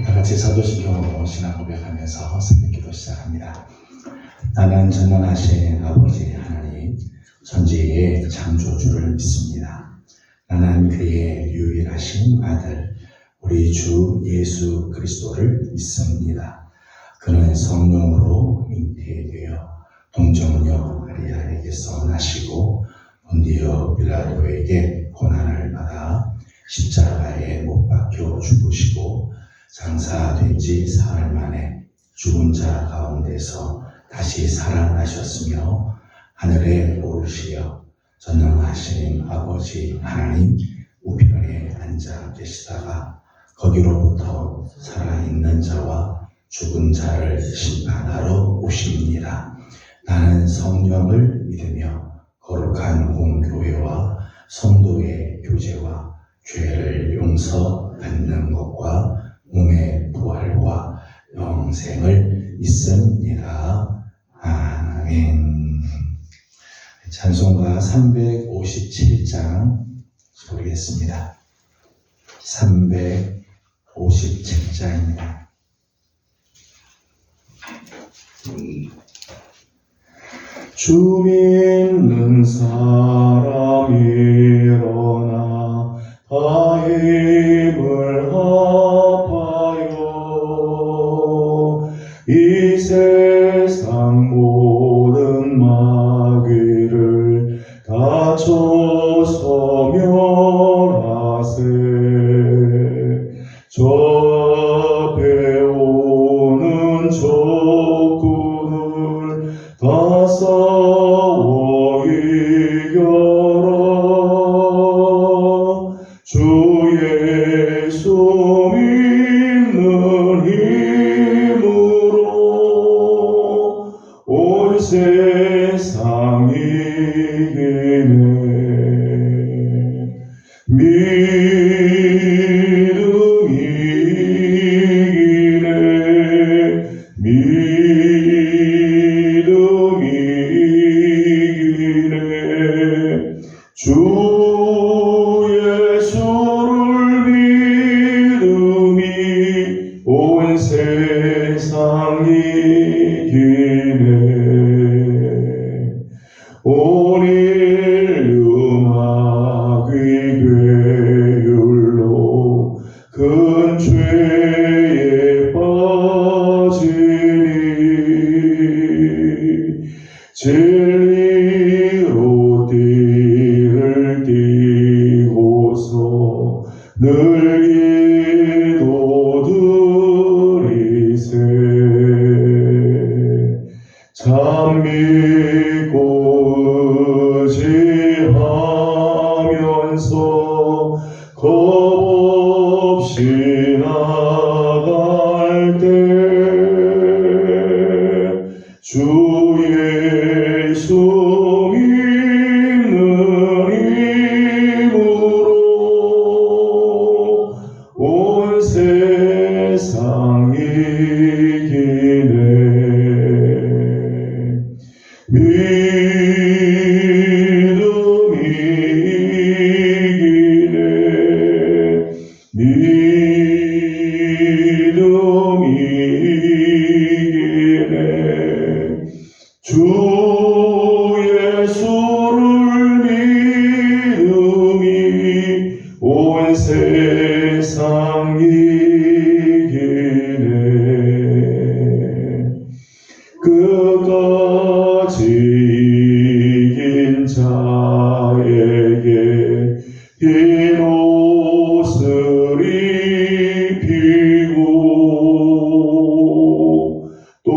다 같이 사도신경으로 신앙 고백하면서 새벽기도 시작합니다. 나는 전능하신 아버지 하나님 전지의 창조주를 믿습니다. 나는 그의 유일하신 아들 우리 주 예수 그리스도를 믿습니다. 그는 성령으로 잉태되어 동정녀 마리아에게서 나시고 본디오 빌라도에게 고난을 받아 십자가에 못 박혀 죽으시고 장사된 지 사흘 만에 죽은 자 가운데서 다시 살아나셨으며 하늘에 오르시어 전능하신 아버지 하나님 우편에 앉아 계시다가 거기로부터 살아있는 자와 죽은 자를 심판하러 오십니다. 나는 성령을 믿으며 거룩한 공교회와 성도의 교제와 죄를 용서받는 것과 몸의 부활과 영생을 믿습니다. 아멘. 찬송가 357장 부르겠습니다. 357장입니다. 주 믿는 사람 일어나 다 힘을 합하여 이 세상 모든 마귀를 다 소멸하세. 저 앞에 오는 적군을 다 싸워 이겨라. 주 예수 믿는 힘으로 온 세상 이기네. 믿음이 이기네. 믿음이 이기네. 주 예수를 믿음이 온 세상 이기네. 온 인류 마귀 괴율로 큰 죄에 빠지니 진리로 띠를 띠고서 늘 기도드리세. 참 믿고 의지하면서 겁없이 나갈 때 주 예수 믿는 힘으로 온 세상 이기네. 믿음이 이기네. 믿음이 이기네. 주 예수를 믿음이 온 세상 이기네. 끝까지 이긴 자에게 흰 옷을 입히고 또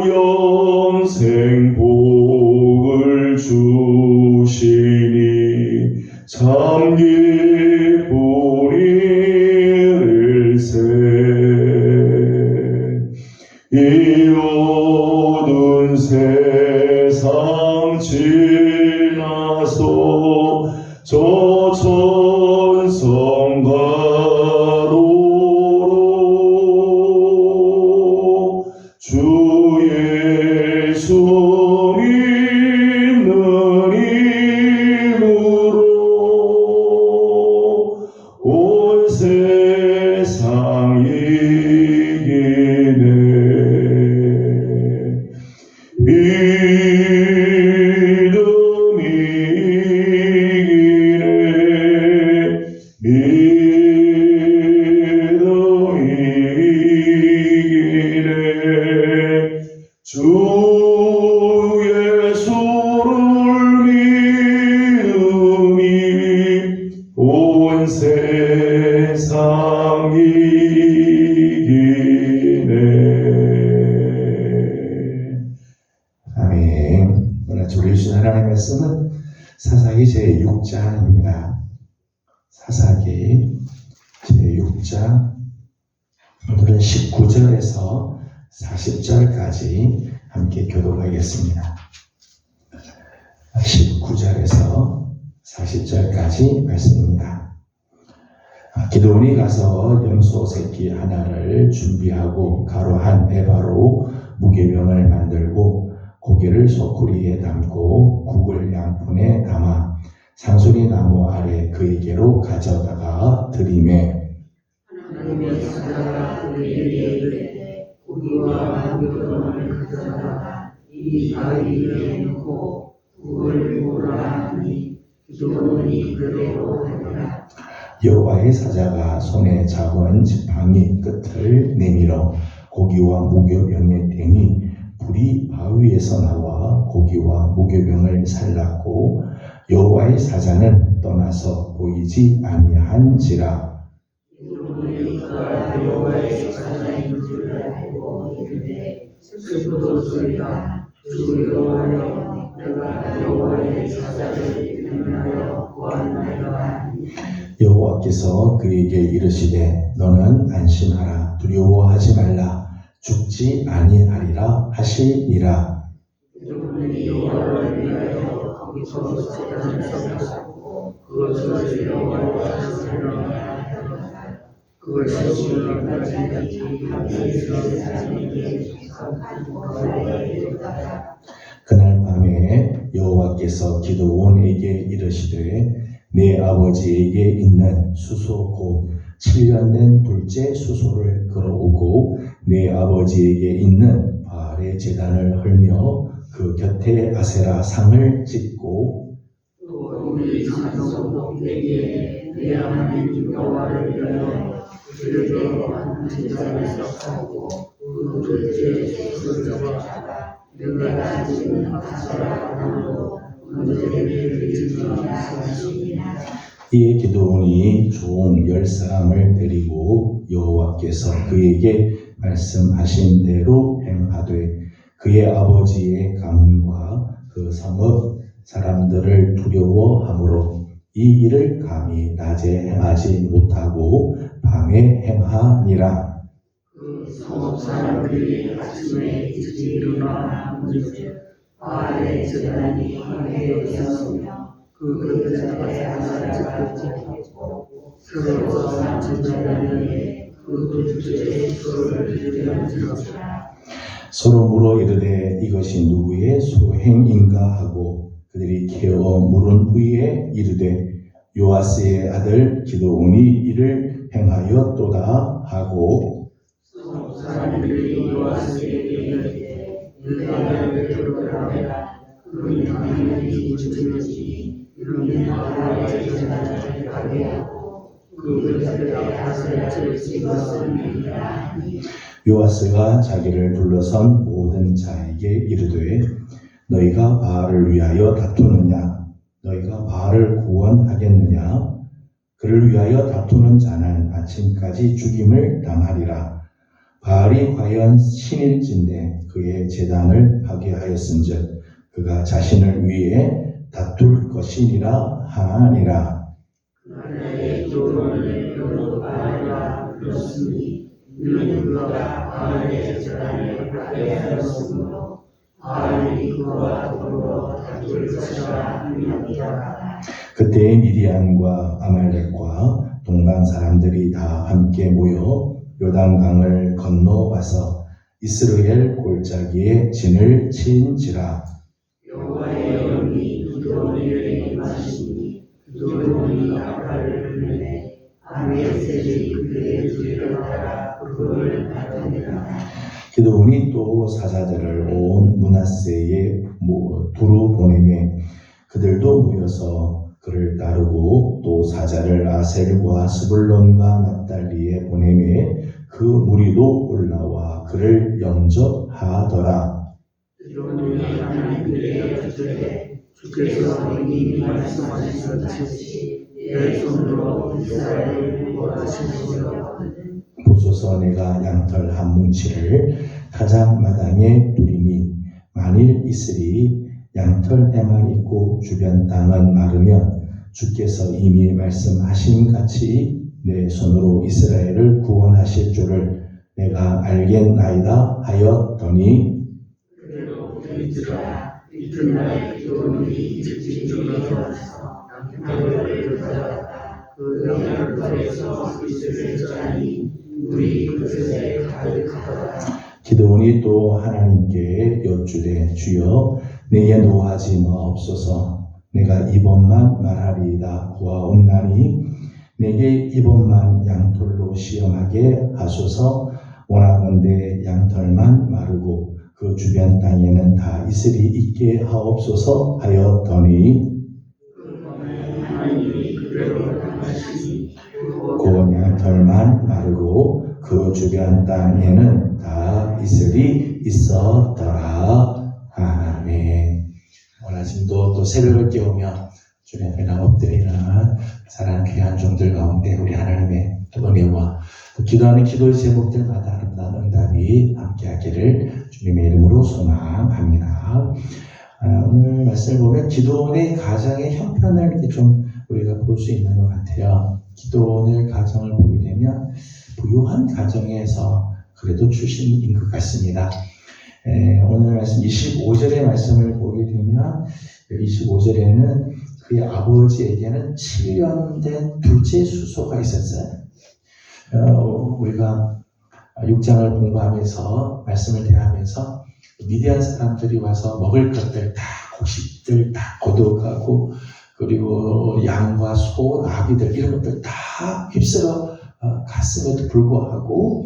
영생 복을 주시니 참 기쁘리일세. 이 어두운 세상 지나서 저 천성가로로 주 예수 믿는 힘으로 온 세상 말씀은 사사기 제6장입니다. 사사기 제6장 오늘은 19절에서 40절까지 함께 교독하겠습니다. 19절에서 40절까지 말씀입니다. 기드온이 가서 염소 새끼 하나를 준비하고 가루 한 에바로 무교병을 만들고 고기를 소쿠리에 담고 국을 양푼에 담아 상수리 나무 아래 그에게로 가져다가 들이매 하나님의 사자가 그에게 이르되 고기와 무교병을 가져다가 이 바위 위에 놓고 국을 부으라 하니 기드온이 그대로 하니라. 여호와의 사자가 손에 잡은 지팡이 끝을 내밀어 고기와 무교병에 대니 불이 바위에서 나와 고기와 무교병을 살랐고 여호와의 사자는 떠나서 보이지 아니한지라. 기드온이 그가 여호와의 사자인 줄 알고 이르되 스스로소이다. 주 여호와여, 내가 여호와의 사자를 대면하여 구하나이다. 여호와께서 그에게 이르시되 너는 안심하라 두려워하지 말라 죽지 아니하리라 하시니라. 기드온이 여호와를 위하여 거기서 제단을 쌓고 그것을 여호와와 사랑하였다. 그것이 지금까지 하나님의 사람에게 속한 거라에 이르다가 그날 밤에 여호와께서 기드온에게 이르시되 내 아버지에게 있는 수소 곧 7년 된 둘째 수소를 걸어오고 내 아버지에게 있는 바알의 제단을 헐며 그 곁에 아세라 상을 짓고 또 우리 산소복에게 내 하나님 여호와를 위하여 그들에게 한 제단을 쌓고 그 둘째 수소를 잡아 내가 지금 아세라 나무로 그들에게 드리리라. 이에 기드온이 종 10사람을 데리고 여호와께서 그에게 말씀하신 대로 행하되 그의 아버지의 가문과 그 성읍 사람들을 두려워하므로 이 일을 감히 낮에 행하지 못하고 밤에 행하니라. 그 성읍 사람들이 아침에 일찍 일어나 문즉 바알의 제단이 하늘에 있었으며 그 그릇에 아세라가 찍혔고 새로 산 제단에 그 둘째 수소를 들여놓으라. 서로 물어 이르되 이것이 누구의 소행인가 하고 그들이 캐어 물은 후에 이르되 요아스의 아들 기드온이 이를 행하였도다 하고 성읍 사람들이 요아스에게 이르되 네가 왜 그러라. 그는 당연히 죽을지 이는 바알의 제단을 가게 하고 그 그릇에 아세라를 찍었음이니라. 요아스가 자기를 둘러선 모든 자에게 이르되 너희가 바알을 위하여 다투느냐 너희가 바알을 구원하겠느냐 그를 위하여 다투는 자는 아침까지 죽임을 당하리라. 바알이 과연 신일진데 그의 제단을 파괴하였은즉 그가 자신을 위해 다툴 것이니라 하니라. 나의 기도를 여러 바알이라 불렀으니 이는 그가 바알의 제단을 파괴하였으므로 바알이 그와 더불어 다툴 것이라 함이니라. 그때 미디안과 아말렉과 동방 사람들이 다 함께 모여 요단강을 건너와서 이스라엘 골짜기에 진을 치인지라. 여호와의 영이 기드온에게 임하시니 기드온이 아까를 불르매 아멜셀이 그의 뒤를 따라 그를 받으니라. 기드온이 또 사자들을 온 므낫세에 두루 보내매 그들도 모여서 그를 따르고 또 사자를 아셀과 스불론과 납달리에 보내매 그 무리도 올라와 그를 영접하더라. 기드온이 하나님께 여쭈되 주께서 이미 말씀하신 같이 내 손으로 이스라엘을 구원하시리로거든. 보소서 내가 양털 한 뭉치를 가장 마당에 두리니 만일 있으리 양털에만 있고 주변 땅은 마르면 주께서 이미 말씀하신 같이 내 손으로 이스라엘을 구원하실 줄을 내가 알겠나이다 하였더니 그리고 그들아 이튿날 기도원이 집중에 들어가서 나무를 가져왔다. 그 나무에서 이스라엘 자니 물이 그릇에 가득하더라. 기드온이 또 하나님께 여쭈되 주여 내게 노하지 마옵소서. 내가 이번만 말하리이다 구하옵나니 내게 이번만 양털로 시험하게 하소서. 원하건대 양털만 마르고 그 주변 땅에는 다 이슬이 있게 하옵소서 하였더니 하나님이 그대로 당하시니 곧 양털만 마르고 그 주변 땅에는 다 이슬이 있었더라. 아멘. 오늘 아침도 또 새벽을 깨우며 주님 앞에 엎드리는 사랑하는 귀한 종들 가운데 우리 하나님의 은혜와 또 기도하는 기도의 제목들마다 아름다운 응답이 함께하기를 주님의 이름으로 소망합니다. 오늘 말씀을 보면 기도원의 가정의 형편을 이렇게 좀 우리가 볼 수 있는 것 같아요. 기도원의 가정을 보게 되면 부유한 가정에서 그래도 출신인 것 같습니다. 오늘 말씀 25절의 말씀을 보게 되면 25절에는 그의 아버지에게는 7년 된 둘째 수소가 있었어요. 우리가 6장을 공부하면서 말씀을 대하면서 미디안 사람들이 와서 먹을 것들 다 곡식들 다 거두어가고 그리고 양과 소, 나비들 이런 것들 다 휩쓸어 갔음에도 불구하고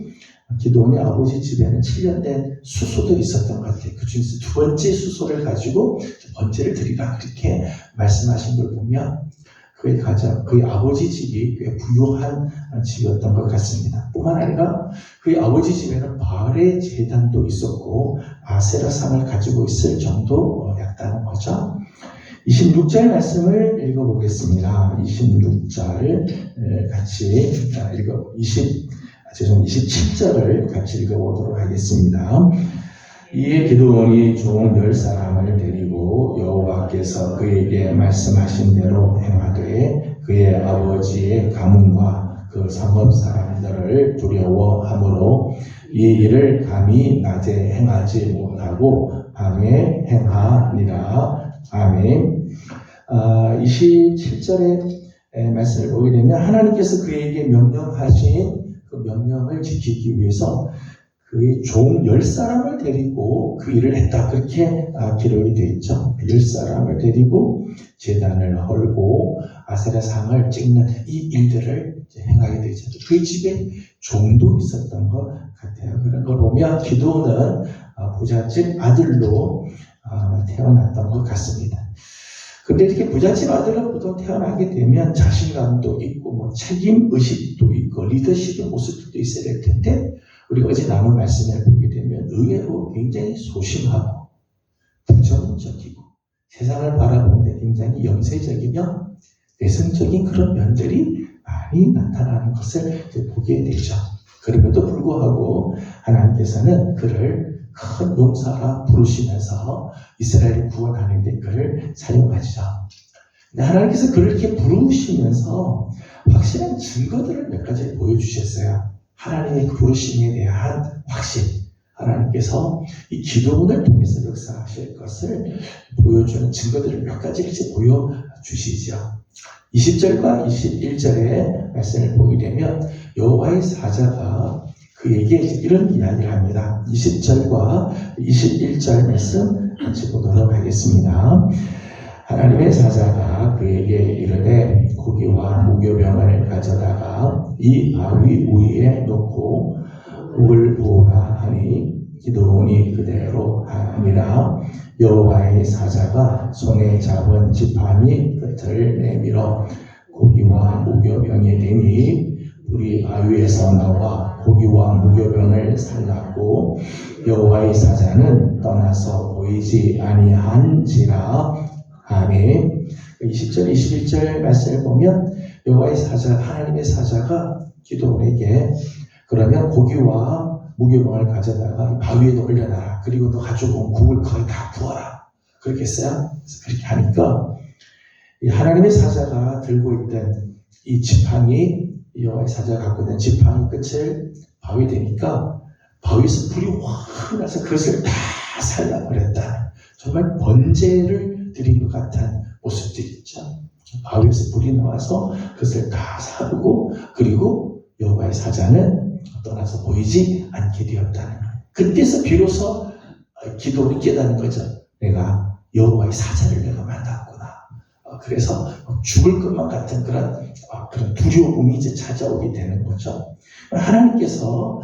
기드온의 아버지 집에는 7년 된 수소도 있었던 것 같아요. 그 중에서 두 번째 수소를 가지고 번제를 드리라 그렇게 말씀하신 걸 보면 그의 가정, 그의 아버지 집이 꽤 부유한 집이었던 것 같습니다. 뿐만 아니라 그의 아버지 집에는 바알의 제단도 있었고 아세라상을 가지고 있을 정도였다는 거죠. 26절 말씀을 읽어보겠습니다. 26절 같이 27절을 같이 읽어보도록 하겠습니다. 이에 기드온이 종 10사람을 데리고 여호와께서 그에게 말씀하신 대로 행하되 그의 아버지의 가문과 그 성읍 사람들을 두려워하므로 이 일을 감히 낮에 행하지 못하고 밤에 행하니라. 아멘. 27절의 말씀을 보게 되면 하나님께서 그에게 명령하신 그 명령을 지키기 위해서 그의 종 10사람을 데리고 그 일을 했다. 그렇게 기록이 되어 있죠. 10사람을 데리고 제단을 헐고 아세라상을 찍는 이 일들을 행하게 되죠. 그 집에 종도 있었던 것 같아요. 그런 걸 보면 기드온은 부잣집 아들로 태어났던 것 같습니다. 근데 이렇게 부잣집 아들로 보통 태어나게 되면 자신감도 있고 책임의식도 있고 리더십의 모습도 있어야 될 텐데 우리가 어제 나눈 말씀을 보게 되면 의외로 굉장히 소심하고 부정적이고 세상을 바라보는데 굉장히 염세적이며 내성적인 그런 면들이 많이 나타나는 것을 보게 되죠. 그럼에도 불구하고 하나님께서는 그를 큰 용사라 부르시면서 이스라엘을 구원하는 데 그를 사용하시죠. 하나님께서 그를 이렇게 부르시면서 확실한 증거들을 몇 가지 보여주셨어요. 하나님의 부르심에 대한 확신. 하나님께서 이 기도문을 통해서 역사하실 것을 보여주는 증거들을 몇 가지를 이제 보여주시죠. 20절과 21절의 말씀을 보게 되면 여호와의 사자가 그에게 이런 이야기를 합니다. 20절과 21절 말씀 같이 보도록 하겠습니다. 하나님의 사자가 그에게 이르되 고기와 무교병을 가져다가 이 바위 위에 놓고 물을 부으라 하니 기드온이 그대로 하니라. 여호와의 사자가 손에 잡은 지팡이 끝을 내밀어 고기와 무교병이 되니 불이 바위에서 나와 고기와 무교병을 살랐고 여호와의 사자는 떠나서 보이지 아니한지라. 아멘. 20절 21절 말씀을 보면 여호와의 사자, 하나님의 사자가 기드온에게 그러면 고기와 무교병을 가져다가 바위에 올려놔라. 그리고 너 가지고 온 국을 거의 다 부어라. 그렇겠어요? 그래서 그렇게 하니까 이 하나님의 사자가 들고 있던 이 지팡이, 여호와의 사자가 갖고 있는 지팡이 끝을 바위 대니까 바위에서 불이 확 나서 그것을 다 살라버렸다. 정말 번제를 드린 것 같은 모습들이 있죠. 바위에서 불이 나와서 그것을 다 사르고 그리고 여호와의 사자는 떠나서 보이지 않게 되었다는 거예요. 그때서 비로소 기도를 깨닫는 거죠. 내가 여호와의 사자를 내가 만났구나. 그래서 죽을 것만 같은 그런 두려움이 이제 찾아오게 되는 거죠. 하나님께서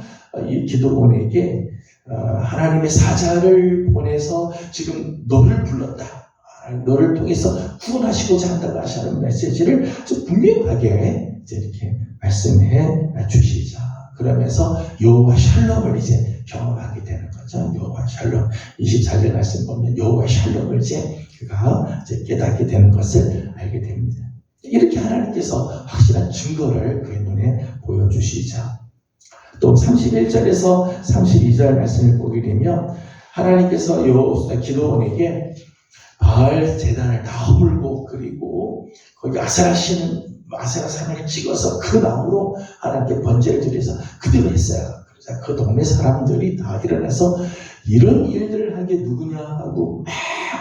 이 기도원에게 하나님의 사자를 보내서 지금 너를 불렀다. 너를 통해서 구원하시고자 한다고 하시는 메시지를 좀 분명하게 이제 이렇게 말씀해 주시죠. 그러면서 여호와 샬롬을 이제 경험하게 되는 거죠. 여호와 샬롬. 24절 말씀 보면 여호와 샬롬을 이제 그가 이제 깨닫게 되는 것을 알게 됩니다. 이렇게 하나님께서 확실한 증거를 그의 눈에 보여주시죠. 또 31절에서 32절 말씀을 보게 되면 하나님께서 기도원에게 바알 제단을 다 허물고 그리고 거기 아세라상을 찍어서 그 나무로 하나님께 번제를 드려서 그대로 했어요. 그래서 그 동네 사람들이 다 일어나서 이런 일들을 한 게 누구냐 하고 막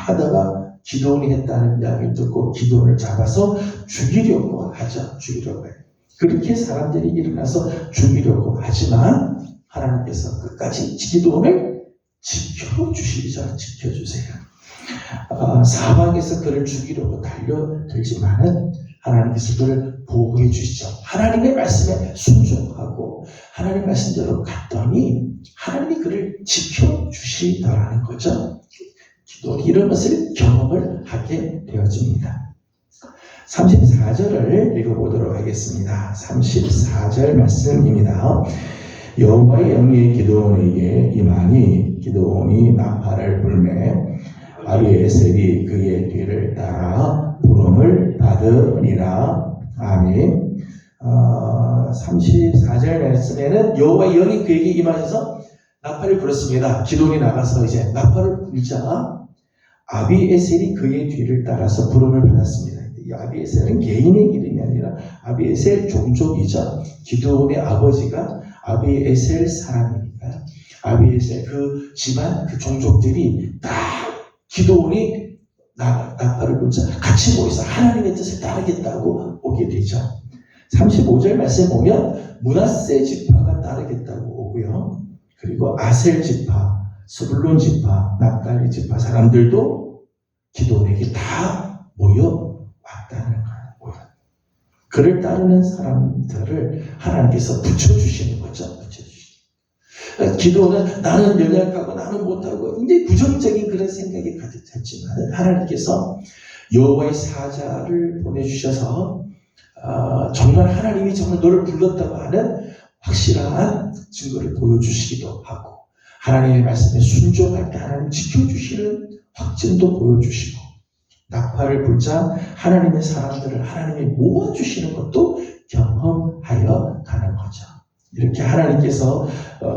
하다가 기도원이 했다는 이야기를 듣고 기도원을 잡아서 죽이려고 하죠. 죽이려고 해요. 그렇게 사람들이 일어나서 죽이려고 하지만 하나님께서 끝까지 기도원을 지켜주시죠. 지켜주세요. 사방에서 그를 죽이려고 달려들지만은 하나님께서 그를 보호해 주시죠. 하나님의 말씀에 순종하고 하나님 말씀대로 갔더니 하나님이 그를 지켜주시더라는 거죠. 기도는 이런 것을 경험을 하게 되어집니다. 34절을 읽어보도록 하겠습니다. 34절 말씀입니다. 여호와의 영이 기도원에게 임하니 기도원이 나팔을 불매 아비에셀이 그의 뒤를 따라 부름을 받으리라. 아멘. 34절 말씀에는 여호와의 영이 그에게 임하셔서 나팔을 불었습니다. 기도원이 나가서 이제 나팔을 불자 아비에셀이 그의 뒤를 따라서 부름을 받았습니다. 이 아비에셀은 개인의 이름이 아니라 아비에셀 종족이죠. 기도원의 아버지가 아비에셀 사람이니까 아비에셀 그 집안 그 종족들이 다 기도원이 나팔을 불자 같이 모여서 하나님의 뜻을 따르겠다고 오게 되죠. 35절 말씀 보면 므낫세 지파가 따르겠다고 오고요. 그리고 아셀 지파, 스불론 지파, 납달리 지파 사람들도 기도원에게 다 모여왔다는 거예요. 그를 따르는 사람들을 하나님께서 붙여주시는 거죠. 붙여주시는. 기도는 나는 연약하고 나는 못하고 굉장히 부정적인 그런 생각이 가득 찼지만 하나님께서 여호와의 사자를 보내주셔서 정말 하나님이 정말 너를 불렀다고 하는 확실한 증거를 보여주시기도 하고 하나님의 말씀에 순종할 때 하나님 지켜주시는 확증도 보여주시고 나팔을 불자 하나님의 사람들을 하나님이 모아주시는 것도 경험하여 가는 거죠. 이렇게 하나님께서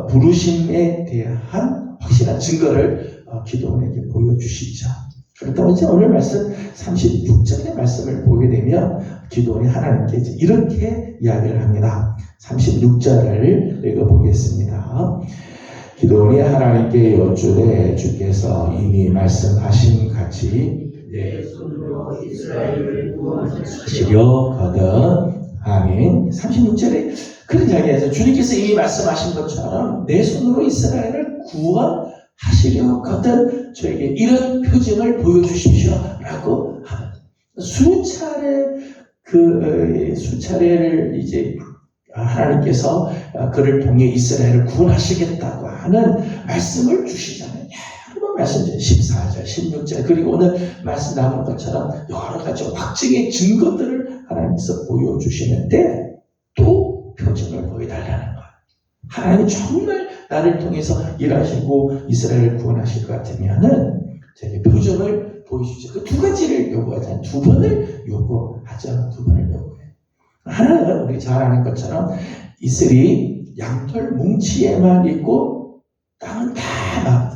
부르심에 대한 확실한 증거를 기도원에게 보여주시죠. 그렇다고 이제 오늘 말씀 36절의 말씀을 보게 되면 기도원이 하나님께 이제 이렇게 이야기를 합니다. 36절을 읽어보겠습니다. 기도원이 하나님께 여쭈되 주께서 이미 말씀하신 같이 내 손으로 이스라엘을 구원하시려거든. 아멘. 36절에 그런 이야기에서 주님께서 이미 말씀하신 것처럼 내 손으로 이스라엘을 구원하시려거든 저에게 이런 표징을 보여주십시오라고 합니다. 수차례를 이제 하나님께서 그를 통해 이스라엘을 구원하시겠다고 하는 말씀을 주시잖아요. 여러 번 말씀드려요. 14절, 16절 그리고 오늘 말씀 나온 것처럼 여러 가지 확증의 증거들을 하나님께서 보여주시는데 또 표징을 보여달라는 거예요. 하나님이 정말 나를 통해서 일하시고 이스라엘을 구원하실 것 같으면은 제게 표징을 보여주죠. 그 두 가지를 요구하잖아요. 두 번을 요구하죠. 두 번을 요구해요. 하나는 우리 잘 아는 것처럼 이슬이 양털 뭉치에만 있고 땅은 다 막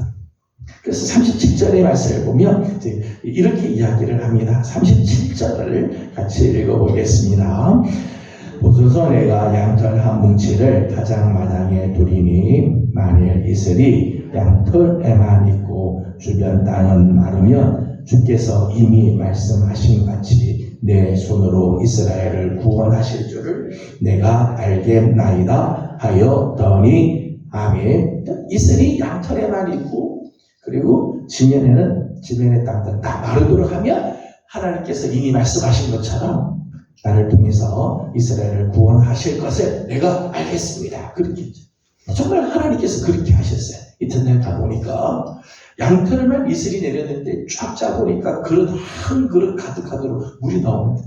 그래서 37절의 말씀을 보면 이제 이렇게 이야기를 합니다. 37절을 같이 읽어보겠습니다. 보소서 내가 양털 한 뭉치를 가장 마당에 두리니 만일 이슬이 양털에만 있고 주변 땅은 마르면 주께서 이미 말씀하신 같이 내 손으로 이스라엘을 구원하실 줄을 내가 알겠나이다 하였더니 아멘. 이슬이 양털에만 있고 그리고 지면의 땅들 다 마르도록 하면 하나님께서 이미 말씀하신 것처럼 나를 통해서 이스라엘을 구원하실 것을 내가 알겠습니다. 그렇게 했죠. 정말 하나님께서 그렇게 하셨어요. 이튿날 가보니까 양털만 이슬이 내렸는데 쫙 짜보니까 그릇 한 그릇 가득하도록 물이 나오는데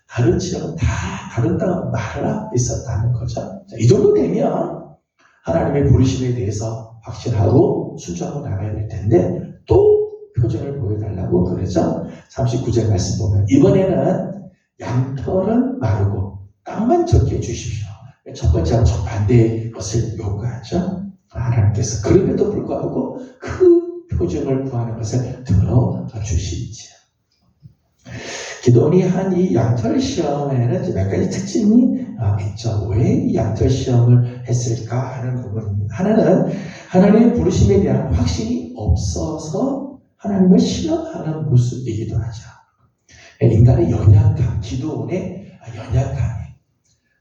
다른 지역은 다 다른 땅은 말라 있었다는 거죠. 자, 이 정도 되면 하나님의 부르심에 대해서 확실하고 순종하고 나가야 될 텐데 또 표정을 보여달라고 그러죠. 39절 말씀 보면 이번에는 양털은 마르고 땅만 적게 주십시오. 첫 번째하고 정반대의 것을 요구하죠. 하나님께서 그럼에도 불구하고 그 표정을 구하는 것을 들어주시지요. 기도원이 한 이 양털 시험에는 몇 가지 특징이 있죠. 왜 이 양털 시험을 했을까 하는 부분입니다. 하나는 하나님의 부르심에 대한 확신이 없어서 하나님을 시험하는 모습이기도 하죠. 인간의 연약함, 기도원의 연약함이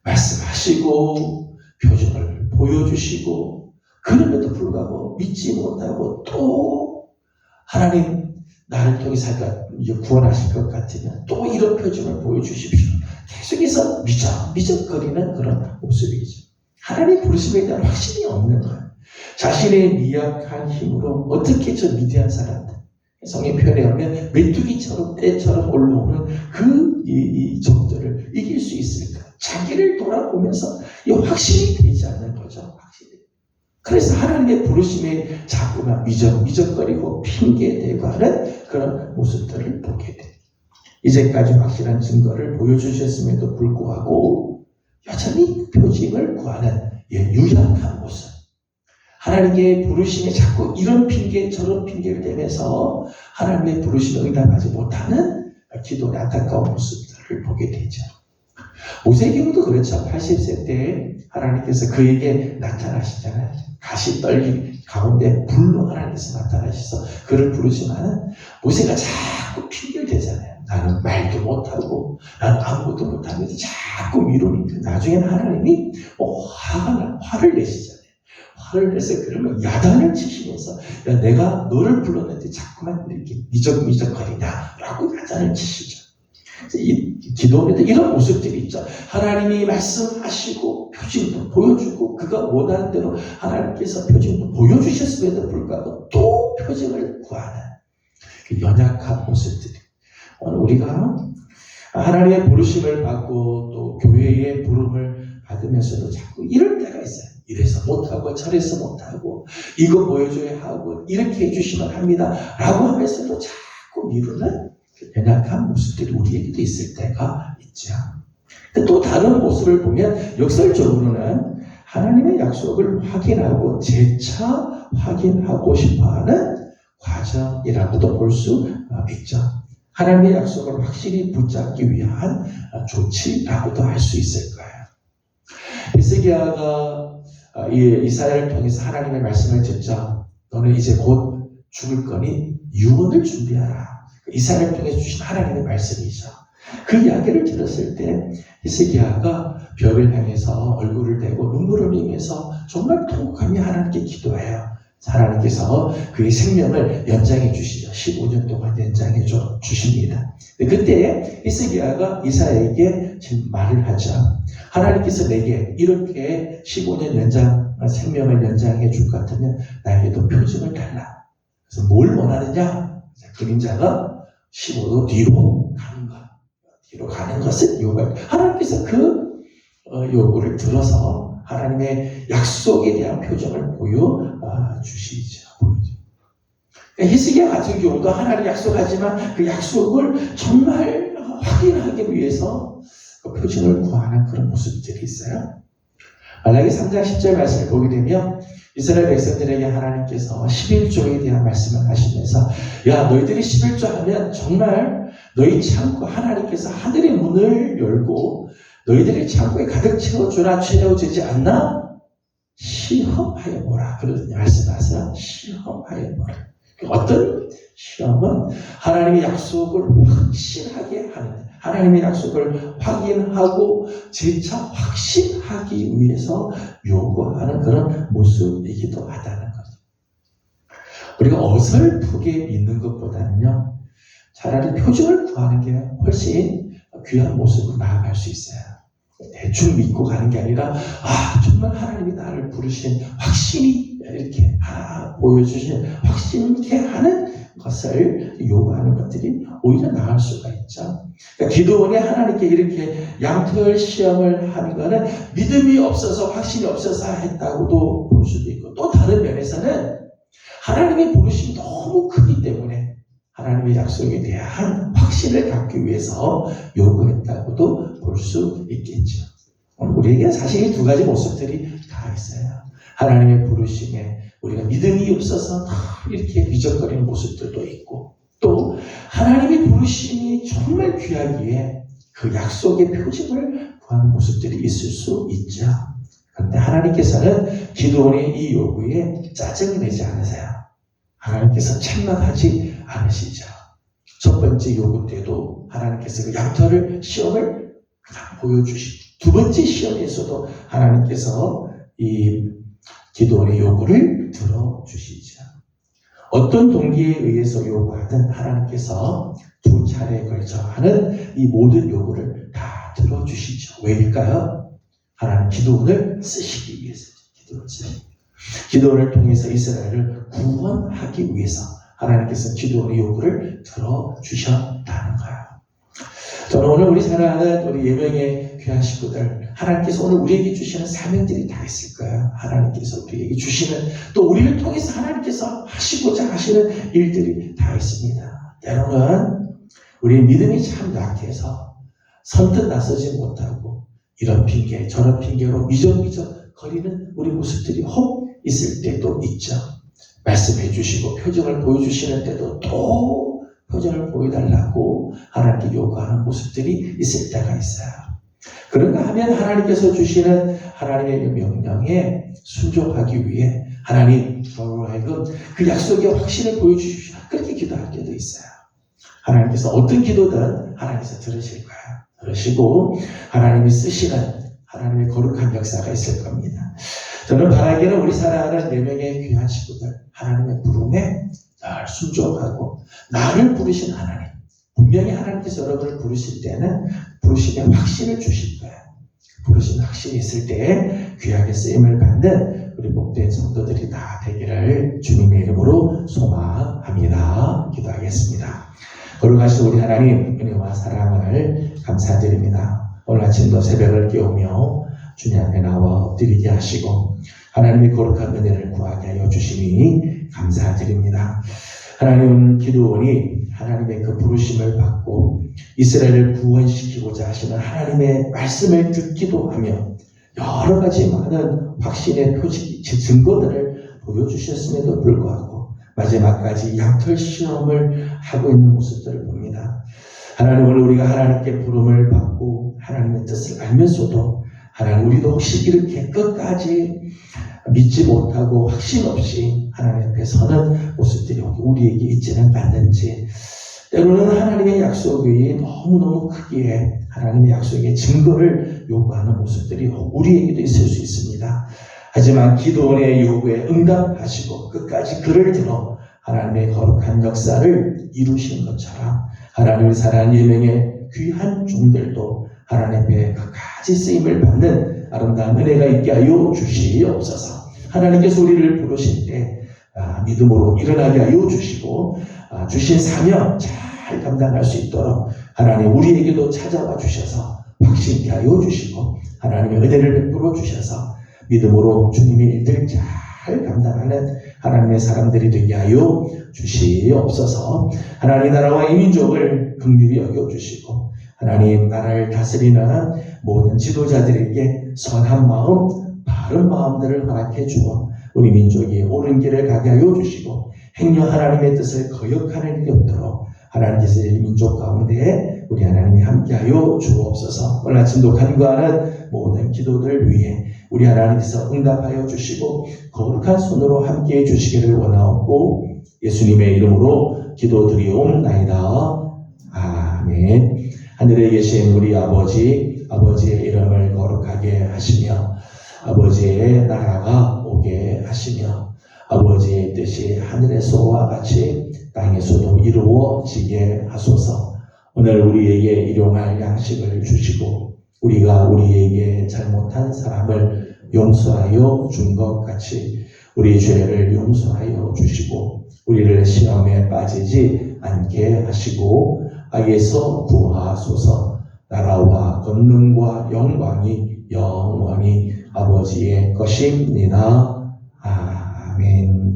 말씀하시고 표정을 보여주시고 그럼에도 불구하고 믿지 못하고 또 하나님 나를 통해서 구원하실 것 같으면 또 이런 표정을 보여주십시오. 계속해서 미적거리는 그런 모습이죠. 하나님 부르심에 대한 확신이 없는 거예요. 자신의 미약한 힘으로 어떻게 저 위대한 사람들 성의 표현에 하면 메뚜기처럼 떼처럼 올라오는 이 적들을 이길 수 있을까? 자기를 돌아보면서 이 확신이 되지 않는 거죠. 확신이. 그래서 하나님의 부르심에 자꾸만 미적거리고 핑계대고 하는 그런 모습들을 보게 돼요. 이제까지 확실한 증거를 보여주셨음에도 불구하고 여전히 표징을 구하는 유약한 모습. 하나님의 부르심에 자꾸 이런 핑계 저런 핑계를 대면서 하나님의 부르심에 응답하지 못하는 기도의 안타까운 모습들을 보게 되죠. 모세의 경우도 그렇죠. 80세 때 하나님께서 그에게 나타나시잖아요. 가시떨기 가운데 불로 하나님께서 나타나셔서 그를 부르지만 모세가 자꾸 핑계를 대잖아요. 나는 말도 못하고 나는 아무것도 못하면서 자꾸 미루니까 나중에는 하나님이 화를 내시잖아요. 화를 내서 그러면 야단을 치시면서 야, 내가 너를 불렀는데 자꾸만 이렇게 미적거리냐라고 야단을 치시죠. 이 기도원에도 이런 모습들이 있죠. 하나님이 말씀하시고 표징도 보여주고 그가 원하는 대로 하나님께서 표징도 보여주셨음에도 불구하고 또 표징을 구하는 그 연약한 모습들이 오늘 우리가 하나님의 부르심을 받고 또 교회의 부름을 받으면서도 자꾸 이럴 때가 있어요. 이래서 못하고 저래서 못하고 이거 보여줘야 하고 이렇게 해주시면 합니다 라고 하면서도 자꾸 미루는 연약한 모습들이 우리에게도 있을 때가 있죠. 근데 또 다른 모습을 보면 역설적으로는 하나님의 약속을 확인하고 재차 확인하고 싶어하는 과정이라고도 볼 수 있죠. 하나님의 약속을 확실히 붙잡기 위한 조치라고도 할 수 있을 거예요. 히스기야가 이사야를 통해서 하나님의 말씀을 듣자 너는 이제 곧 죽을 거니 유언을 준비하라. 이사야를 통해서 주신 하나님의 말씀이죠. 그 이야기를 들었을 때 히스기야가 벽을 향해서 얼굴을 대고 눈물을 흘리면서 정말 통곡하며 하나님께 기도해요. 하나님께서 그의 생명을 연장해 주시죠. 15년 동안 연장해 주십니다. 그때 히스기야가 이사야에게 지금 말을 하죠. 하나님께서 내게 이렇게 15년 생명을 연장해 줄 것 같으면 나에게도 표징을 달라. 그래서 뭘 원하느냐? 그림자가 15도 뒤로 가는 것. 뒤로 가는 것은 요구가 하나님께서 그 요구를 들어서 하나님의 약속에 대한 표정을 보여주시죠. 히스기야 같은 경우도 하나님 약속하지만 그 약속을 정말 확인하기 위해서 그 표징을 구하는 그런 모습들이 있어요. 말라기 3장 10절 말씀을 보게 되면 이스라엘 백성들에게 하나님께서 11조에 대한 말씀을 하시면서 야 너희들이 11조 하면 정말 너희 창고 하나님께서 하늘의 문을 열고 너희들의 창고에 가득 채워주지 않나? 시험하여 보라. 그러더니 말씀하세요. 시험하여 보라. 어떤 시험은 하나님의 약속을 확신하게 하는, 하나님의 약속을 확인하고 재차 확신하기 위해서 요구하는 그런 모습이기도 하다는 거죠. 우리가 어설프게 믿는 것보다는요, 차라리 표징을 구하는 게 훨씬 귀한 모습으로 나아갈 수 있어요. 대충 믿고 가는 게 아니라 정말 하나님이 나를 부르신 확신이 이렇게 보여주신 확신케 하는 것을 요구하는 것들이 오히려 나을 수가 있죠. 그러니까 기도원이 하나님께 이렇게 양털 시험을 하는 것은 믿음이 없어서 확신이 없어서 했다고도 볼 수도 있고, 또 다른 면에서는 하나님의 부르심이 너무 크기 때문에 하나님의 약속에 대한 확신을 갖기 위해서 요구했다고도 볼 수 있겠죠. 우리에게 사실 이 두 가지 모습들이 다 있어요. 하나님의 부르심에 우리가 믿음이 없어서 이렇게 미적거리는 모습들도 있고, 또 하나님의 부르심이 정말 귀하기에 그 약속의 표징을 구하는 모습들이 있을 수 있죠. 그런데 하나님께서는 기도원의 이 요구에 짜증을 내지 않으세요. 하나님께서 책망하지 않으시죠. 첫 번째 요구 때도 하나님께서 그 양털을 시험을 보여주시고, 두 번째 시험에서도 하나님께서 이 기도원의 요구를 들어주시죠. 어떤 동기에 의해서 요구하든 하나님께서 두 차례에 걸쳐 하는 이 모든 요구를 다 들어주시죠. 왜일까요? 하나님 기도원을 쓰시기 위해서. 기도원을 통해서 이스라엘을 구원하기 위해서 하나님께서 기도원의 요구를 들어주셨다는 거예요. 저는 오늘 우리 사랑하는 우리 예명의 귀한 식구들, 하나님께서 오늘 우리에게 주시는 사명들이 다 있을 거예요. 하나님께서 우리에게 주시는, 또 우리를 통해서 하나님께서 하시고자 하시는 일들이 다 있습니다. 때로는 우리 믿음이 참 약해서 선뜻 나서지 못하고 이런 핑계 저런 핑계로 미적미적 거리는 우리 모습들이 혹 있을 때도 있죠. 말씀해 주시고 표정을 보여주시는 때도 또 표정을 보여달라고 하나님께 요구하는 모습들이 있을 때가 있어요. 그런가 하면 하나님께서 주시는 하나님의 명령에 순종하기 위해 하나님 저로 하여금 그 약속의 확신을 보여주십시오. 그렇게 기도할 때도 있어요. 하나님께서 어떤 기도든 하나님께서 들으실 거예요. 들으시고 하나님이 쓰시는 하나님의 거룩한 역사가 있을 겁니다. 저는 바라기는 우리 사랑하는 4명의 귀한 식구들, 하나님의 부름에 늘 순종하고 나를 부르신 하나님, 분명히 하나님께서 여러분을 부르실 때는 부르심의 확신을 주실 거예요. 부르신 확신이 있을 때 귀하게 쓰임을 받는 우리 복된 성도들이 다 되기를 주님의 이름으로 소망합니다. 기도하겠습니다. 거룩하신 우리 하나님, 은혜와 사랑을 감사드립니다. 오늘 아침도 새벽을 깨우며 주님 앞에 나와 엎드리게 하시고 하나님의 거룩한 은혜를 구하게 하여 주시니 감사드립니다. 하나님, 기도원이 하나님의 그 부르심을 받고 이스라엘을 구원시키고자 하시는 하나님의 말씀을 듣기도 하며 여러 가지 많은 확신의 표지, 증거들을 보여주셨음에도 불구하고 마지막까지 양털 시험을 하고 있는 모습들을 봅니다. 하나님, 오늘 우리가 하나님께 부름을 받고 하나님의 뜻을 알면서도 하나님, 우리도 혹시 이렇게 끝까지 믿지 못하고 확신 없이 하나님 앞에 서는 모습들이 우리에게 있지는 않는지, 때로는 하나님의 약속이 너무너무 크기에 하나님의 약속의 증거를 요구하는 모습들이 우리에게도 있을 수 있습니다. 하지만 기도원의 요구에 응답하시고 끝까지 그를 들어 하나님의 거룩한 역사를 이루신 것처럼 하나님을 사랑하는 예명의 귀한 종들도 하나님 앞에 끝까지 쓰임을 받는 아름다운 은혜가 있게 하여 주시옵소서. 하나님께서 우리를 부르실 때 믿음으로 일어나게 하여 주시고 주신 사명 잘 감당할 수 있도록 하나님 우리에게도 찾아와 주셔서 확신케 하여 주시고 하나님의 은혜를 베풀어 주셔서 믿음으로 주님의 일들을 잘 감당하는 하나님의 사람들이 되게 하여 주시옵소서. 하나님 나라와 이 민족을 긍휼히 여겨주시고 하나님 나라를 다스리는 모든 지도자들에게 선한 마음 바른 마음들을 허락해 주어 우리 민족이 옳은 길을 가게 하여 주시고 행여 하나님의 뜻을 거역하는 일이 없도록 하나님께서 이 민족 가운데 우리 하나님이 함께하여 주옵소서. 오늘 아침도 간구하는 모든 기도들 위해 우리 하나님께서 응답하여 주시고 거룩한 손으로 함께해 주시기를 원하옵고 예수님의 이름으로 기도드리옵나이다. 아멘. 하늘에 계신 우리 아버지, 아버지의 이름을 거룩하게 하시며 아버지의 나라가 오게 하시며 아버지의 뜻이 하늘에서와 같이 땅에서도 이루어지게 하소서. 오늘 우리에게 일용할 양식을 주시고 우리가 우리에게 잘못한 사람을 용서하여 준 것 같이 우리 죄를 용서하여 주시고 우리를 시험에 빠지지 않게 하시고 악에서 구하소서. 나라와 권능과 영광이 영원히 아버지의 것입니다. 아멘.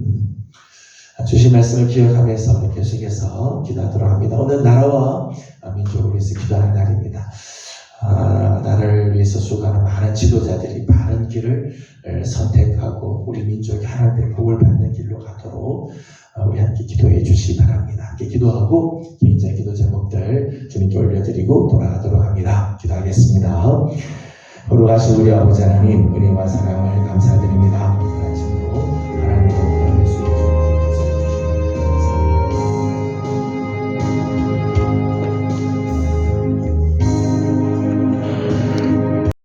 주신 말씀을 기억하면서 우리 계속해서 기도하도록 합니다. 오늘 나라와 민족을 위해서 기도하는 날입니다. 나라를 위해서 수고하는 많은 지도자들이 바른 길을 선택하고 우리 민족이 하나님의 복을 받는 길로 가도록 우리 함께 기도해 주시기 바랍니다. 함께 기도하고 개인적 기도 제목들 주님께 올려드리고 돌아가도록 합니다. 기도하겠습니다. 거룩하신 우리 아버지 하나님, 은혜